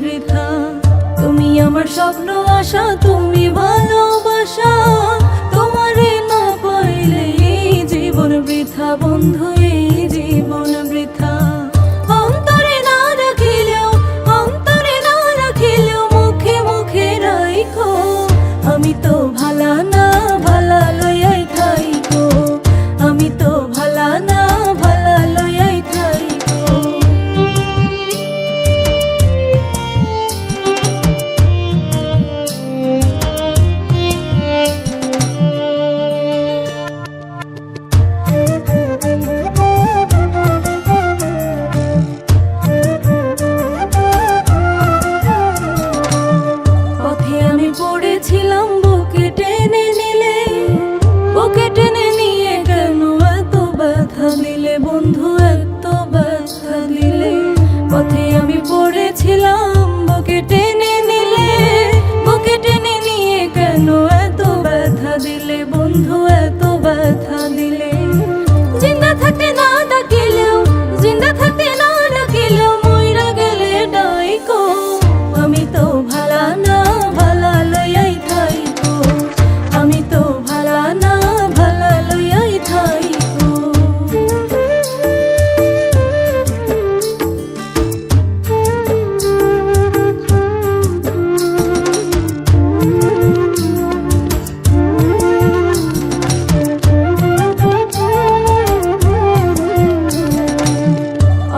বৃথা। তুমি আমার স্বপ্ন আশা, তুমি ভালোবাসা, তোমারে না পাইলে এই জীবন বৃথা বন্ধু, এই জীবন বৃথা। অন্তরে না রাখিলেও, অন্তরে না রাখিলেও মুখে মুখে রাইখো, আমি তো ভালা না ভালা লইয়াই থাইকো, আমি তো ভালা না ভালা লইয়াই থাইকো। পথে আমি পড়েছিলাম, বুকে টেনে নিলে, বুকে টেনে নিয়ে কেন এত ব্যথা দিলে বন্ধু, এত ব্যথা দিলে। পথে আমি পড়েছিলাম, বুকে টেনে নিলে, বুকে টেনে নিয়ে কেন এত ব্যথা দিলে বন্ধু, এত ব্যথা দিলে। জিন্দা থাকতে না ডাকিলেও, জিন্দা থাকতে না ডাকিলেও মইরা গেলে ডাইকো, আমি তো ভালা না ভালা লইয়াই থাইকো, আমি তো ভালা না ভালা লইয়াই থাইকো।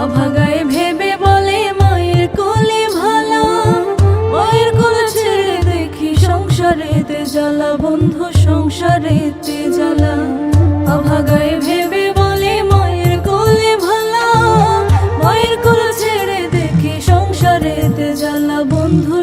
অভাগায় ভেবে বলে মায়ের কোলে ভালা, মায়ের কোল ছেড়ে দেখি সংসারেতে জ্বালা বন্ধু, সংসারেতে জ্বালা। অভাগায় ভেবে বলে মায়ের কোলে ভালা, মায়ের কোল ছেড়ে দেখি সংসারেতে জ্বালা বন্ধু,